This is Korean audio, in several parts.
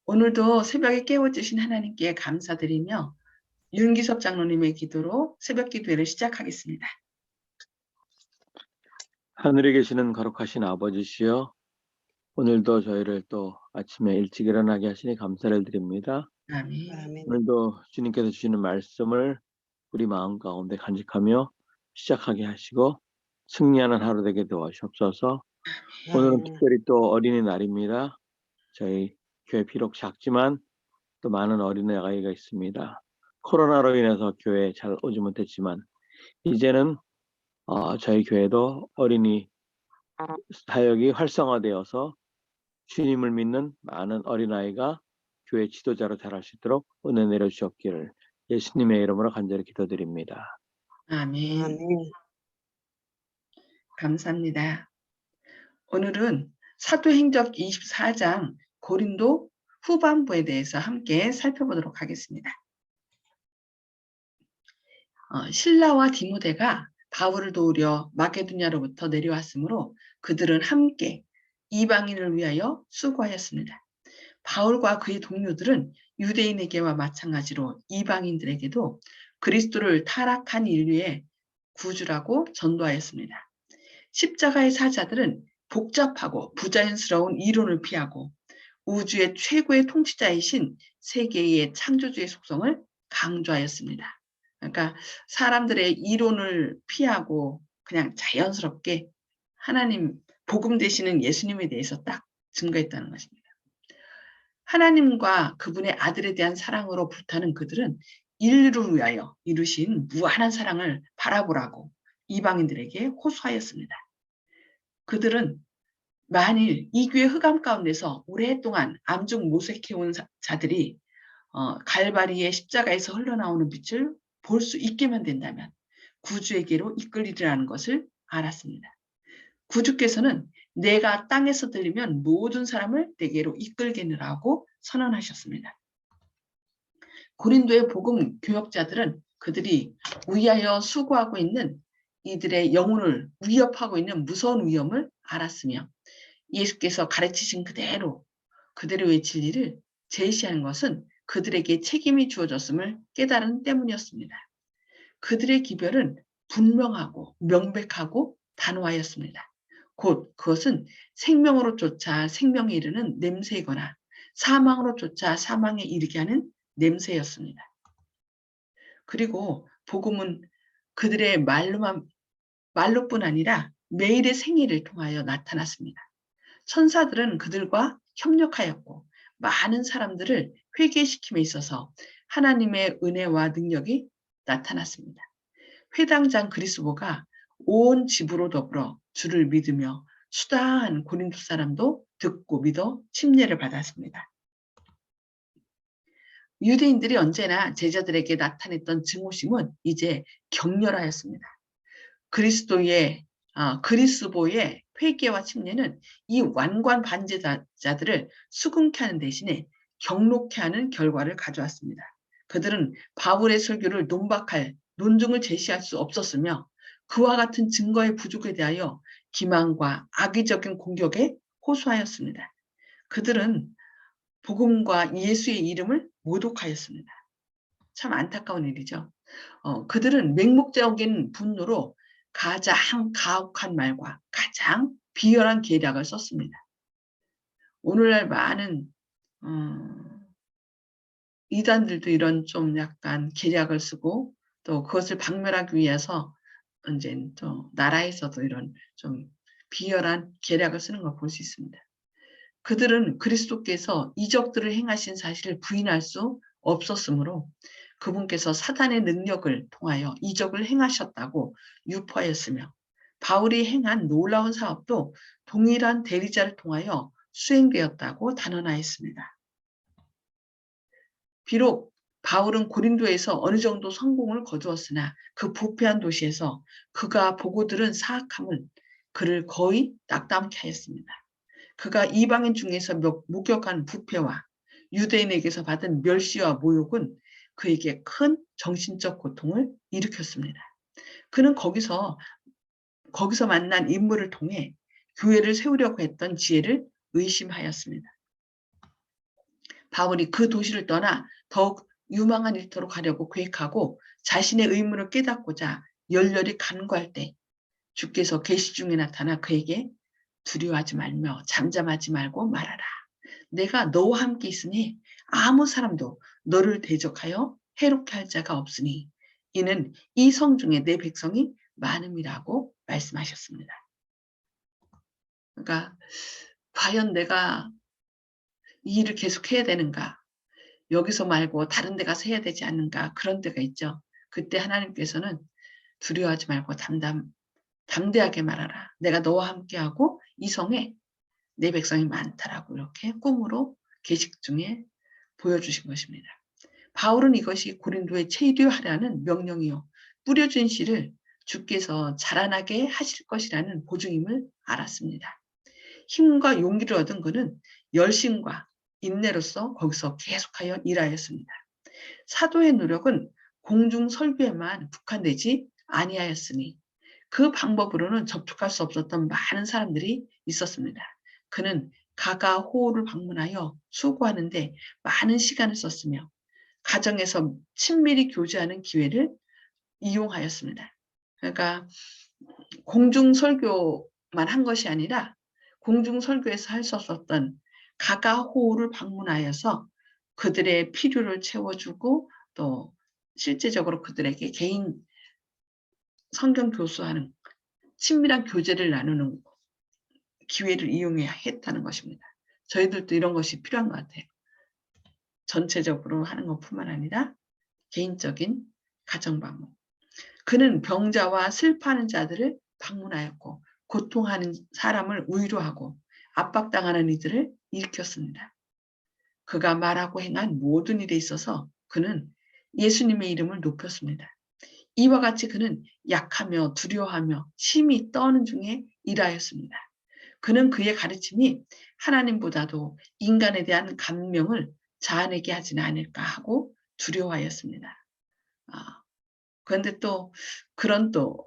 오늘도 새벽에 깨워주신 하나님께 감사드리며 윤기섭 장로님의 기도로 새벽 기도회를 시작하겠습니다. 하늘에 계시는 거룩하신 아버지시여, 오늘도 저희를 또 아침에 일찍 일어나게 하시니 감사를 드립니다. 아멘. 오늘도 주님께서 주시는 말씀을 우리 마음 가운데 간직하며 시작하게 하시고 승리하는 하루 되게 도와주옵소서. 오늘은 특별히 또 어린이날입니다. 저희 교회 비록 작지만 또 많은 어린아이가 있습니다. 코로나로 인해서 교회에 잘 오지 못했지만 이제는 저희 교회도 어린이 사역이 활성화되어서 주님을 믿는 많은 어린아이가 교회 지도자로 자랄 수 있도록 은혜 내려주셨기를 예수님의 이름으로 간절히 기도드립니다. 아멘. 감사합니다. 오늘은 사도행적 24장 고린도 후반부에 대해서 함께 살펴보도록 하겠습니다. 실라와 디모데가 바울을 도우려 마게도냐로부터 내려왔으므로 그들은 함께 이방인을 위하여 수고하였습니다. 바울과 그의 동료들은 유대인에게와 마찬가지로 이방인들에게도 그리스도를 타락한 인류의 구주라고 전도하였습니다. 십자가의 사자들은 복잡하고 부자연스러운 이론을 피하고 우주의 최고의 통치자이신 세계의 창조주의 속성을 강조하였습니다. 그러니까 사람들의 이론을 피하고 그냥 자연스럽게 하나님 복음 되시는 예수님에 대해서 딱 증거했다는 것입니다. 하나님과 그분의 아들에 대한 사랑으로 불타는 그들은 인류를 위하여 이루신 무한한 사랑을 바라보라고 이방인들에게 호소하였습니다. 그들은 만일 이 교회 흑암 가운데서 오랫동안 암중 모색해온 자들이 갈바리의 십자가에서 흘러나오는 빛을 볼 수 있게만 된다면 구주에게로 이끌리리라는 것을 알았습니다. 구주께서는 내가 땅에서 들리면 모든 사람을 내게로 이끌겠느라고 선언하셨습니다. 고린도의 복음 교역자들은 그들이 위하여 수고하고 있는 이들의 영혼을 위협하고 있는 무서운 위험을 알았으며 예수께서 가르치신 그대로 그들의 진리를 제시하는 것은 그들에게 책임이 주어졌음을 깨달은 때문이었습니다. 그들의 기별은 분명하고 명백하고 단호하였습니다. 곧 그것은 생명으로 쫓아 생명에 이르는 냄새이거나 사망으로 쫓아 사망에 이르게 하는 냄새였습니다. 그리고 복음은 그들의 말로뿐 아니라 매일의 생애를 통하여 나타났습니다. 천사들은 그들과 협력하였고 많은 사람들을 회개시킴에 있어서 하나님의 은혜와 능력이 나타났습니다. 회당장 그리스도가 온 집으로 더불어 주를 믿으며 수다한 고린도 사람도 듣고 믿어 침례를 받았습니다. 유대인들이 언제나 제자들에게 나타냈던 증오심은 이제 격렬하였습니다. 그리스보의 회개와 침례는 이 완관 반제자들을 수긍케 하는 대신에 경록케 하는 결과를 가져왔습니다. 그들은 바울의 설교를 논박할 논증을 제시할 수 없었으며 그와 같은 증거의 부족에 대하여 기만과 악의적인 공격에 호소하였습니다. 그들은 복음과 예수의 이름을 모독하였습니다. 참 안타까운 일이죠. 그들은 맹목적인 분노로 가장 가혹한 말과 가장 비열한 계략을 썼습니다. 오늘날 많은 이단들도 이런 좀 약간 계략을 쓰고 또 그것을 박멸하기 위해서 이제 또 나라에서도 이런 좀 비열한 계략을 쓰는 걸 볼 수 있습니다. 그들은 그리스도께서 이적들을 행하신 사실을 부인할 수 없었으므로 그분께서 사단의 능력을 통하여 이적을 행하셨다고 유포하였으며 바울이 행한 놀라운 사업도 동일한 대리자를 통하여 수행되었다고 단언하였습니다. 비록 바울은 고린도에서 어느 정도 성공을 거두었으나 그 부패한 도시에서 그가 보고 들은 사악함은 그를 거의 낙담케 하였습니다. 그가 이방인 중에서 목격한 부패와 유대인에게서 받은 멸시와 모욕은 그에게 큰 정신적 고통을 일으켰습니다. 그는 거기서 만난 인물을 통해 교회를 세우려고 했던 지혜를 의심하였습니다. 바울이 그 도시를 떠나 더욱 유망한 일터로 가려고 계획하고 자신의 의무를 깨닫고자 열렬히 간구할 때 주께서 계시 중에 나타나 그에게 두려워하지 말며 잠잠하지 말고 말하라. 내가 너와 함께 있으니 아무 사람도 너를 대적하여 해롭게 할 자가 없으니 이는 이 성 중에 내 백성이 많음이라고 말씀하셨습니다. 그러니까 과연 내가 이 일을 계속 해야 되는가? 여기서 말고 다른 데 가서 해야 되지 않는가? 그런 때가 있죠. 그때 하나님께서는 두려워하지 말고 담대하게 말하라. 내가 너와 함께하고 이 성에 내 백성이 많다라고 이렇게 꿈으로 계식 중에 보여주신 것입니다. 바울은 이것이 고린도에 체류하라는 명령이요. 뿌려진 씨를 주께서 자라나게 하실 것이라는 보증임을 알았습니다. 힘과 용기를 얻은 그는 열심과 인내로서 거기서 계속하여 일하였습니다. 사도의 노력은 공중 설교에만 국한되지 아니하였으니 그 방법으로는 접촉할 수 없었던 많은 사람들이 있었습니다. 그는 가가 호우를 방문하여 수고하는데 많은 시간을 썼으며 가정에서 친밀히 교제하는 기회를 이용하였습니다. 그러니까 공중 설교만 한 것이 아니라 공중 설교에서 할 수 없었던 가가 호우를 방문하여서 그들의 필요를 채워주고 또 실제적으로 그들에게 개인 성경 교수하는 친밀한 교제를 나누는 기회를 이용해야 했다는 것입니다. 저희들도 이런 것이 필요한 것 같아요. 전체적으로 하는 것뿐만 아니라 개인적인 가정 방문. 그는 병자와 슬퍼하는 자들을 방문하였고 고통하는 사람을 위로하고 압박당하는 이들을 일으켰습니다. 그가 말하고 행한 모든 일에 있어서 그는 예수님의 이름을 높였습니다. 이와 같이 그는 약하며 두려워하며 심히 떠는 중에 일하였습니다. 그는 그의 가르침이 하나님보다도 인간에 대한 감명을 자아내게 하지는 않을까 하고 두려워하였습니다. 그런데 또 그런 또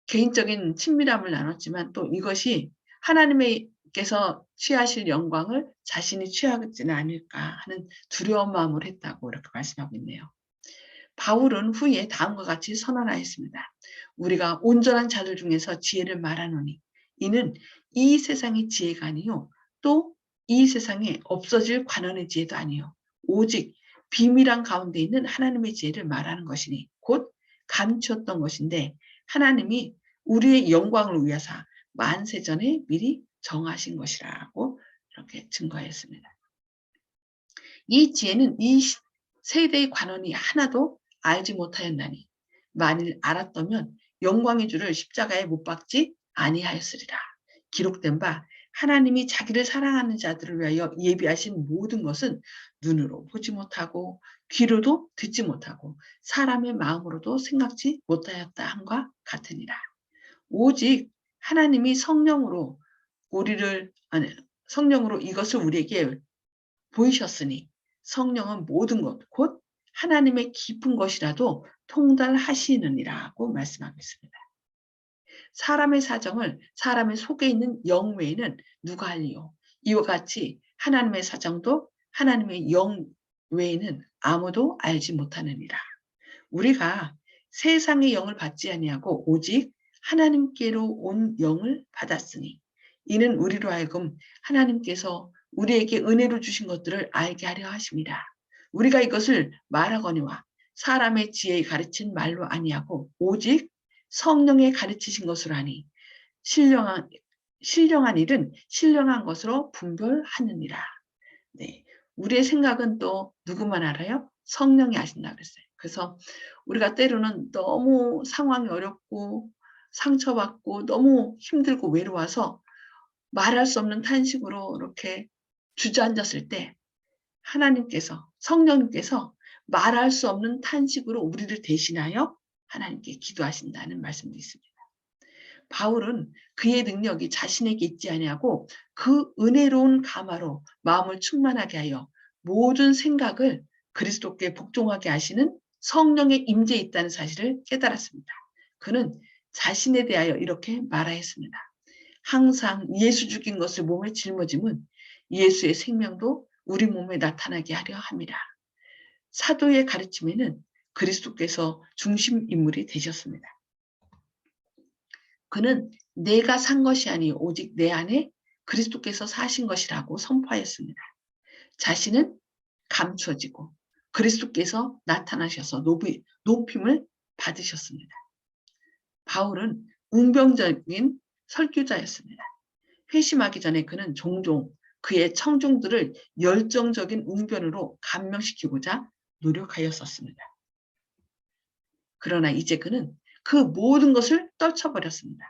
개인적인 친밀함을 나눴지만 또 이것이 하나님께서 취하실 영광을 자신이 취하지는 않을까 하는 두려운 마음을 했다고 이렇게 말씀하고 있네요. 바울은 후에 다음과 같이 선언하였습니다. 우리가 온전한 자들 중에서 지혜를 말하노니 이는 이 세상의 지혜가 아니요 또 이 세상에 없어질 관원의 지혜도 아니요 오직 비밀한 가운데 있는 하나님의 지혜를 말하는 것이니 곧 감추었던 것인데 하나님이 우리의 영광을 위하사 만세전에 미리 정하신 것이라고 이렇게 증거했습니다. 이 지혜는 이 세대의 관원이 하나도 알지 못하였나니 만일 알았다면 영광의 주를 십자가에 못 박지 아니하였으리라. 기록된 바 하나님이 자기를 사랑하는 자들을 위하여 예비하신 모든 것은 눈으로 보지 못하고 귀로도 듣지 못하고 사람의 마음으로도 생각지 못하였다 함과 같으니라. 오직 하나님이 성령으로 성령으로 이것을 우리에게 보이셨으니 성령은 모든 것, 곧 하나님의 깊은 것이라도 통달하시느니라고 말씀하고 있습니다. 사람의 사정을 사람의 속에 있는 영 외에는 누가 알리요? 이와 같이 하나님의 사정도 하나님의 영 외에는 아무도 알지 못하느니라. 우리가 세상의 영을 받지 아니하고 오직 하나님께로 온 영을 받았으니 이는 우리로 하여금 하나님께서 우리에게 은혜로 주신 것들을 알게 하려 하심이라. 우리가 이것을 말하거니와 사람의 지혜에 가르친 말로 아니하고 오직 성령의 가르치신 것으로 하니 신령한 일은 신령한 것으로 분별하느니라. 네, 우리의 생각은 또 누구만 알아요? 성령이 아신다 그랬어요. 그래서 우리가 때로는 너무 상황이 어렵고 상처받고 너무 힘들고 외로워서 말할 수 없는 탄식으로 이렇게 주저앉았을 때 하나님께서 성령님께서 말할 수 없는 탄식으로 우리를 대신하여 하나님께 기도하신다는 말씀도 있습니다. 바울은 그의 능력이 자신에게 있지 아니하고 그 은혜로운 감화로 마음을 충만하게 하여 모든 생각을 그리스도께 복종하게 하시는 성령의 임재에 있다는 사실을 깨달았습니다. 그는 자신에 대하여 이렇게 말하였습니다. 항상 예수 죽인 것을 몸에 짊어짐은 예수의 생명도 우리 몸에 나타나게 하려 함이라. 사도의 가르침에는 그리스도께서 중심 인물이 되셨습니다. 그는 내가 산 것이 아니 오직 내 안에 그리스도께서 사신 것이라고 선포하였습니다. 자신은 감추어지고 그리스도께서 나타나셔서 높임을 받으셨습니다. 바울은 운명적인 설교자였습니다. 회심하기 전에 그는 종종 그의 청중들을 열정적인 웅변으로 감명시키고자 노력하였었습니다. 그러나 이제 그는 그 모든 것을 떨쳐버렸습니다.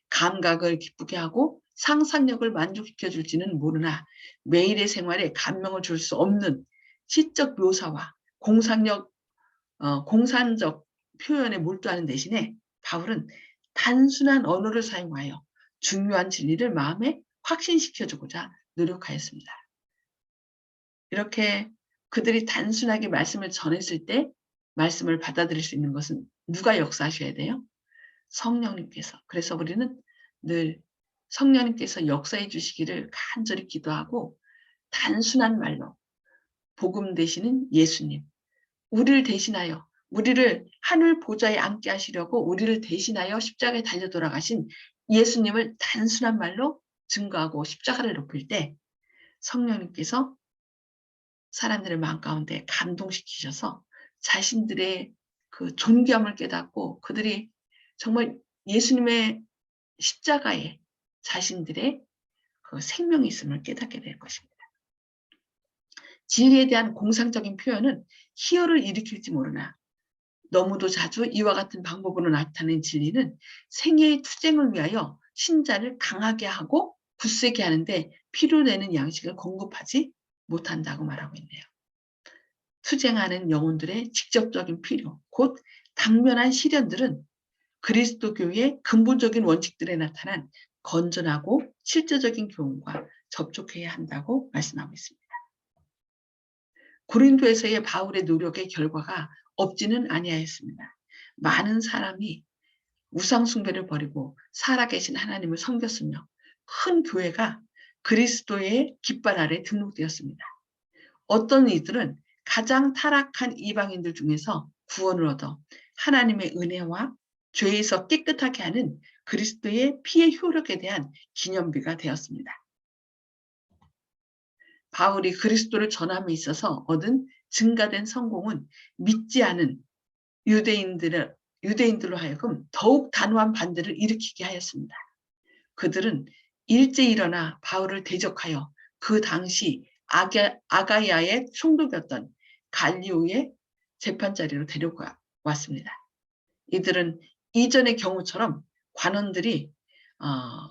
감각을 기쁘게 하고 상상력을 만족시켜 줄지는 모르나 매일의 생활에 감명을 줄 수 없는 시적 묘사와 공산적 표현에 몰두하는 대신에 바울은 단순한 언어를 사용하여 중요한 진리를 마음에 확신시켜주고자 노력하였습니다. 이렇게 그들이 단순하게 말씀을 전했을 때 말씀을 받아들일 수 있는 것은 누가 역사하셔야 돼요? 성령님께서. 그래서 우리는 늘 성령님께서 역사해 주시기를 간절히 기도하고 단순한 말로 복음 되시는 예수님, 우리를 대신하여 우리를 하늘 보좌에 앉게 하시려고 우리를 대신하여 십자가에 달려 돌아가신 예수님을 단순한 말로 증거하고 십자가를 높일 때 성령님께서 사람들의 마음 가운데 감동시키셔서 자신들의 그 존귀함을 깨닫고 그들이 정말 예수님의 십자가에 자신들의 그 생명이 있음을 깨닫게 될 것입니다. 진리에 대한 공상적인 표현은 희열을 일으킬지 모르나 너무도 자주 이와 같은 방법으로 나타낸 진리는 생애의 투쟁을 위하여 신자를 강하게 하고 굳세게 하는데 필요되는 양식을 공급하지 못한다고 말하고 있네요. 투쟁하는 영혼들의 직접적인 필요, 곧 당면한 시련들은 그리스도교의 근본적인 원칙들에 나타난 건전하고 실제적인 교훈과 접촉해야 한다고 말씀하고 있습니다. 고린도에서의 바울의 노력의 결과가 없지는 아니하였습니다. 많은 사람이 우상 숭배를 버리고 살아계신 하나님을 섬겼으며 큰 교회가 그리스도의 깃발 아래 등록되었습니다. 어떤 이들은 가장 타락한 이방인들 중에서 구원을 얻어 하나님의 은혜와 죄에서 깨끗하게 하는 그리스도의 피의 효력에 대한 기념비가 되었습니다. 바울이 그리스도를 전함에 있어서 얻은 증가된 성공은 믿지 않은 유대인들로 하여금 더욱 단호한 반대를 일으키게 하였습니다. 그들은 일제 일어나 바울을 대적하여 그 당시 아가야의 총독이었던 갈리오의 재판자리로 데려왔습니다. 이들은 이전의 경우처럼 관원들이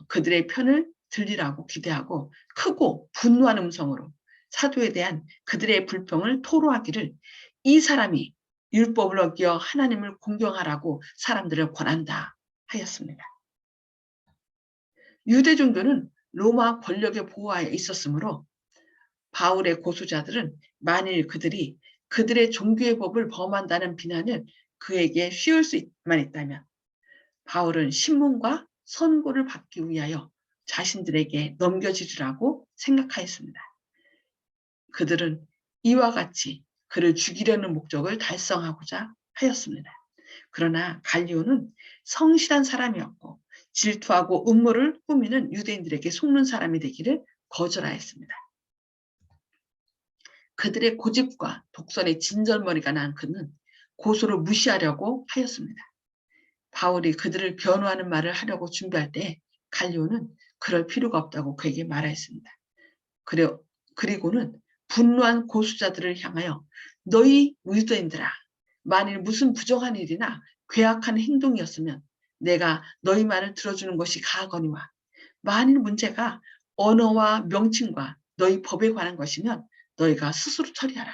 그들의 편을 들리라고 기대하고 크고 분노한 음성으로 사도에 대한 그들의 불평을 토로하기를 이 사람이 율법을 어겨 하나님을 공경하라고 사람들을 권한다 하였습니다. 유대 종교는 로마 권력의 보호하에 있었으므로 바울의 고소자들은 만일 그들이 그들의 종교의 법을 범한다는 비난을 그에게 씌울 수만 있다면 바울은 신문과 선고를 받기 위하여 자신들에게 넘겨주리라고 생각하였습니다. 그들은 이와 같이 그를 죽이려는 목적을 달성하고자 하였습니다. 그러나 갈리오는 성실한 사람이었고 질투하고 음모를 꾸미는 유대인들에게 속는 사람이 되기를 거절하였습니다. 그들의 고집과 독선의 진절머리가 난 그는 고소를 무시하려고 하였습니다. 바울이 그들을 변호하는 말을 하려고 준비할 때 갈리오는 그럴 필요가 없다고 그에게 말하였습니다. 그리고는 분노한 고수자들을 향하여 너희 유대인들아, 만일 무슨 부정한 일이나 괴악한 행동이었으면 내가 너희 말을 들어주는 것이 가하거니와 만일 문제가 언어와 명칭과 너희 법에 관한 것이면 너희가 스스로 처리하라.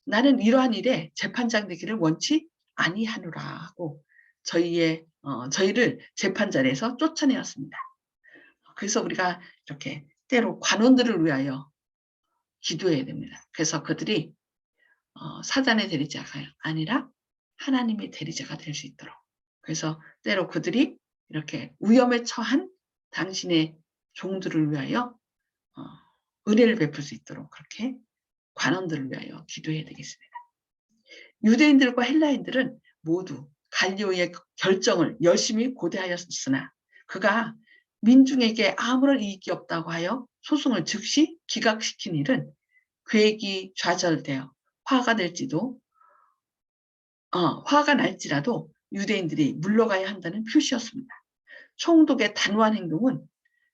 나는 이러한 일에 재판장 되기를 원치 아니하노라 하고 저희를 재판자리에서 쫓아내었습니다. 그래서 우리가 이렇게 때로 관원들을 위하여 기도해야 됩니다. 그래서 그들이 사단의 대리자가 아니라 하나님의 대리자가 될 수 있도록. 그래서 때로 그들이 이렇게 위험에 처한 당신의 종들을 위하여 은혜를 베풀 수 있도록 그렇게 관원들을 위하여 기도해야 되겠습니다. 유대인들과 헬라인들은 모두 갈리오의 결정을 열심히 고대하였으나 그가 민중에게 아무런 이익이 없다고 하여 소송을 즉시 기각시킨 일은 계획이 좌절되어 화가 날지라도 유대인들이 물러가야 한다는 표시였습니다. 총독의 단호한 행동은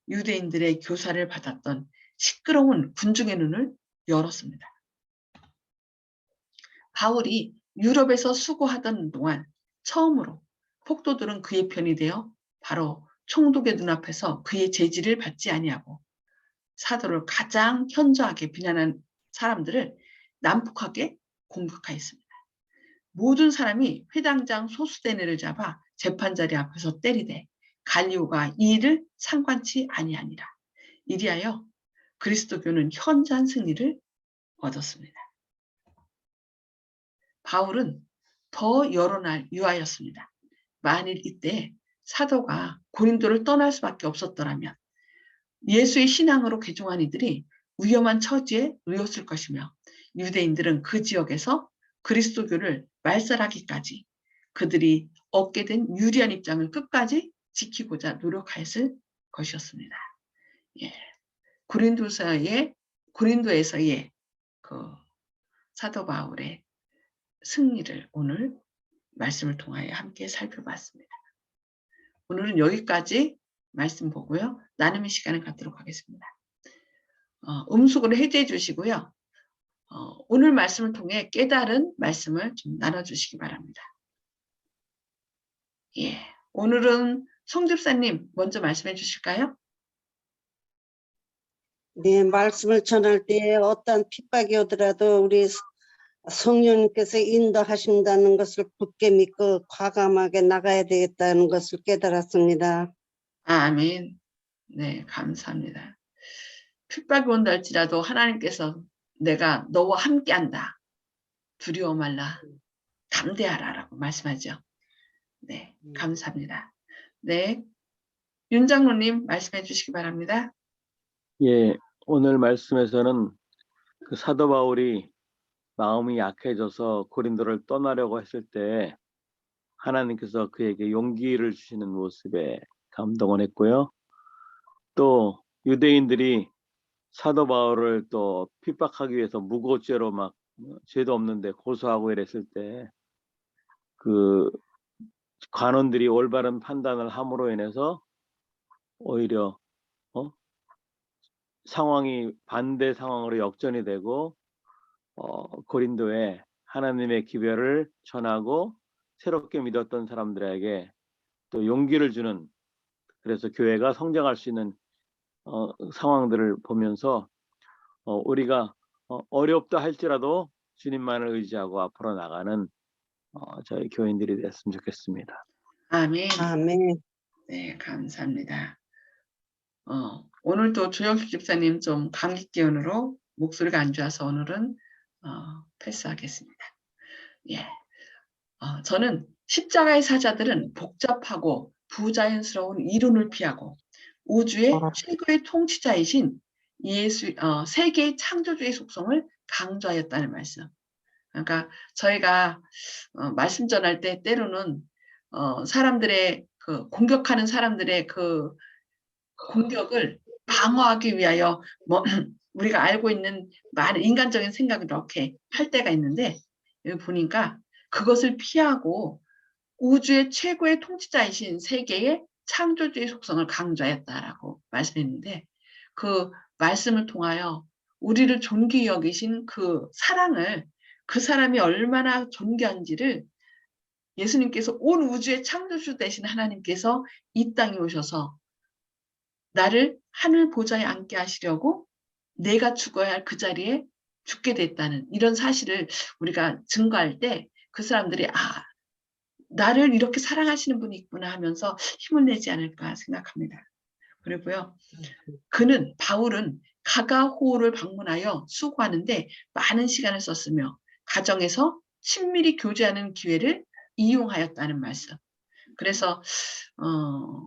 유대인들의 교사를 받았던 시끄러운 군중의 눈을 열었습니다. 바울이 유럽에서 수고하던 동안 처음으로 폭도들은 그의 편이 되어 바로 총독의 눈앞에서 그의 제지를 받지 아니하고 사도를 가장 현저하게 비난한 사람들을 난폭하게 공격하였습니다. 모든 사람이 회당장 소수대네를 잡아 재판자리 앞에서 때리되 갈리오가 이 일을 상관치 아니하니라. 이리하여 그리스도교는 현저한 승리를 얻었습니다. 바울은 더 여러 날 유하였습니다. 만일 이때 사도가 고린도를 떠날 수밖에 없었더라면 예수의 신앙으로 개종한 이들이 위험한 처지에 놓였을 것이며 유대인들은 그 지역에서 그리스도교를 말살하기까지 그들이 얻게 된 유리한 입장을 끝까지 지키고자 노력했을 것이었습니다. 예. 고린도에서의 그 사도 바울의 승리를 오늘 말씀을 통하여 함께 살펴봤습니다. 오늘은 여기까지 말씀 보고요. 나눔의 시간을 갖도록 하겠습니다. 음속으로 해제해 주시고요. 오늘 말씀을 통해 깨달은 말씀을 좀 나눠주시기 바랍니다. 예, 오늘은 송집사님 먼저 말씀해 주실까요? 네, 말씀을 전할 때 어떤 핍박이 오더라도 우리 성령님께서 인도하신다는 것을 굳게 믿고 과감하게 나가야 되겠다는 것을 깨달았습니다. 아멘. 네, 감사합니다. 핍박이 온다 할지라도 하나님께서 내가 너와 함께한다. 두려워 말라. 담대하라라고 말씀하죠. 네, 감사합니다. 네, 윤 장로님 말씀해 주시기 바랍니다. 예, 오늘 말씀에서는 그 사도 바울이 마음이 약해져서 고린도를 떠나려고 했을 때 하나님께서 그에게 용기를 주시는 모습에 감동을 했고요. 또 유대인들이 사도 바울을 또 핍박하기 위해서 무고죄로 막 죄도 없는데 고소하고 이랬을 때 그 관원들이 올바른 판단을 함으로 인해서 오히려 상황이 반대 상황으로 역전이 되고 고린도에 하나님의 기별을 전하고 새롭게 믿었던 사람들에게 또 용기를 주는, 그래서 교회가 성장할 수 있는 상황들을 보면서 우리가 어렵다 할지라도 주님만을 의지하고 앞으로 나가는 저희 교인들이 됐으면 좋겠습니다. 아멘. 아멘. 네, 감사합니다. 오늘도 조영식 집사님 좀 감기 기운으로 목소리가 안 좋아서 오늘은 패스하겠습니다. 예, 저는 십자가의 사자들은 복잡하고 부자연스러운 이론을 피하고 우주의 최고의 통치자이신 세계의 창조주의 속성을 강조하였다는 말씀. 그러니까 저희가 말씀 전할 때 때로는 사람들의 그 공격하는 사람들의 그 공격을 방어하기 위하여 뭐 우리가 알고 있는 많은 인간적인 생각을 이렇게 할 때가 있는데 여기 보니까 그것을 피하고 우주의 최고의 통치자이신 세계의 창조주의 속성을 강조하였다라고 말씀했는데 그 말씀을 통하여 우리를 존귀히 여기신 그 사랑을, 그 사람이 얼마나 존귀한지를 예수님께서 온 우주의 창조주 되신 하나님께서 이 땅에 오셔서 나를 하늘 보좌에 앉게 하시려고 내가 죽어야 할 그 자리에 죽게 됐다는 이런 사실을 우리가 증거할 때 그 사람들이 나를 이렇게 사랑하시는 분이 있구나 하면서 힘을 내지 않을까 생각합니다. 그리고요, 바울은 가가호를 방문하여 수고하는데 많은 시간을 썼으며 가정에서 친밀히 교제하는 기회를 이용하였다는 말씀. 그래서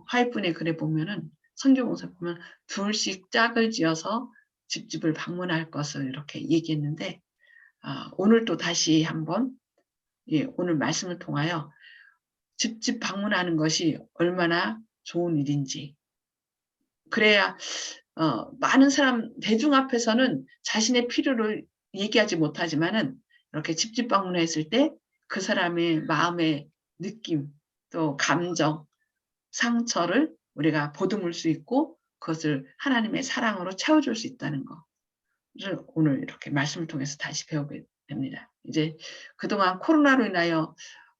화이분의 글에 보면은 성경공사 보면 둘씩 짝을 지어서 집집을 방문할 것을 이렇게 얘기했는데 오늘 또 다시 한번 오늘 말씀을 통하여 집집 방문하는 것이 얼마나 좋은 일인지, 그래야 많은 사람 대중 앞에서는 자신의 필요를 얘기하지 못하지만은 이렇게 집집 방문했을 때 그 사람의 마음의 느낌, 또 감정, 상처를 우리가 보듬을 수 있고 그것을 하나님의 사랑으로 채워줄 수 있다는 것을 오늘 이렇게 말씀을 통해서 다시 배우게 됩니다. 이제 그동안 코로나로 인하여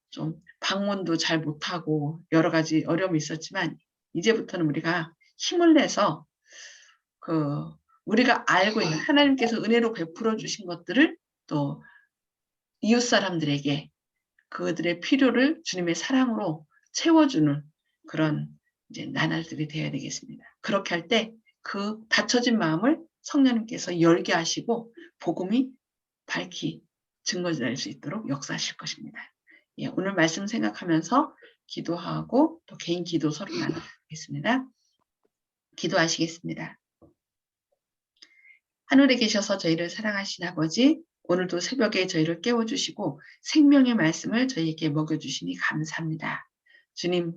좀 방문도 잘 못하고 여러 가지 어려움이 있었지만 이제부터는 우리가 힘을 내서 우리가 알고 있는 하나님께서 은혜로 베풀어 주신 것들을 또 이웃 사람들에게 그들의 필요를 주님의 사랑으로 채워주는 그런 이제 나날들이 되어야 되겠습니다. 그렇게 할 때 그 닫혀진 마음을 성령님께서 열게 하시고 복음이 밝히 증거될 수 있도록 역사하실 것입니다. 오늘 말씀 생각하면서 기도하고 또 개인 기도 서로 나누겠습니다. 기도하시겠습니다. 하늘에 계셔서 저희를 사랑하신 아버지, 오늘도 새벽에 저희를 깨워주시고 생명의 말씀을 저희에게 먹여주시니 감사합니다. 주님,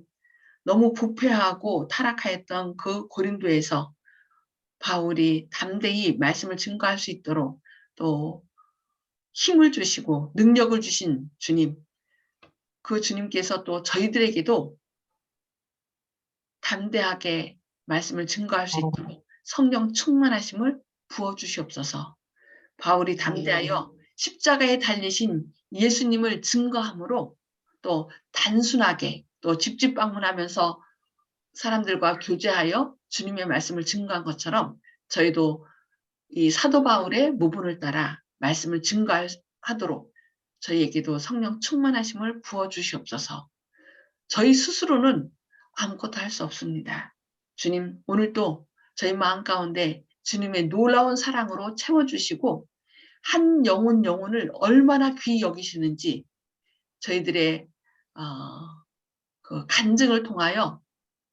너무 부패하고 타락하였던 그 고린도에서 바울이 담대히 말씀을 증거할 수 있도록 또 힘을 주시고 능력을 주신 주님, 그 주님께서 또 저희들에게도 담대하게 말씀을 증거할 수 있도록 성령 충만하심을 부어주시옵소서. 바울이 담대하여 십자가에 달리신 예수님을 증거함으로 또 단순하게 또 집집 방문하면서 사람들과 교제하여 주님의 말씀을 증거한 것처럼 저희도 이 사도 바울의 모분을 따라 말씀을 증거하도록 저희에게도 성령 충만하심을 부어주시옵소서. 저희 스스로는 아무것도 할 수 없습니다. 주님, 오늘도 저희 마음 가운데 주님의 놀라운 사랑으로 채워주시고 한 영혼을 얼마나 귀히 여기시는지 저희들의 그 간증을 통하여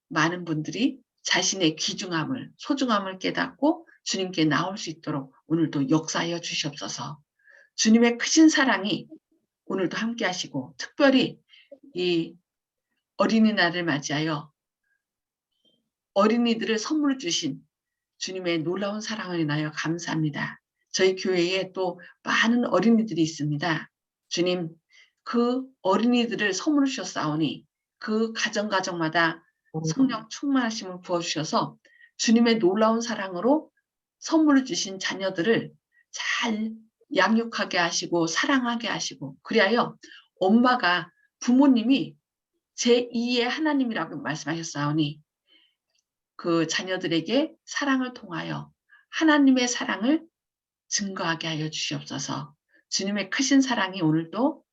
많은 분들이 자신의 귀중함을, 소중함을 깨닫고 주님께 나올 수 있도록 오늘도 역사하여 주시옵소서. 주님의 크신 사랑이 오늘도 함께 하시고 특별히 이 어린이날을 맞이하여 어린이들을 선물 주신 주님의 놀라운 사랑을 인하여 감사합니다. 저희 교회에 또 많은 어린이들이 있습니다. 주님, 그 어린이들을 선물로 주셨사오니 그 가정마다 성령 충만하심을 부어주셔서 주님의 놀라운 사랑으로 선물을 주신 자녀들을 잘 양육하게 하시고 사랑하게 하시고, 그리하여 엄마가 부모님이 제2의 하나님이라고 말씀하셨사오니 그 자녀들에게 사랑을 통하여 하나님의 사랑을 증거하게 하여 주시옵소서. 주님의 크신 사랑이 오늘도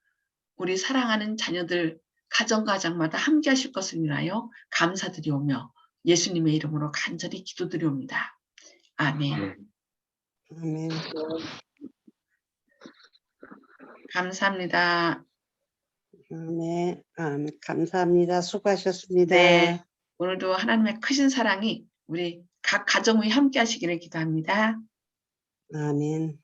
우리 사랑하는 자녀들 가정마다 함께 하실 것을 인하여 감사드리오며 예수님의 이름으로 간절히 기도드리옵니다. 아멘. 아멘. 감사합니다. 아멘. 아멘. 감사합니다. 수고하셨습니다. 네, 오늘도 하나님의 크신 사랑이 우리 각 가정 위에 함께 하시기를 기도합니다. 아멘.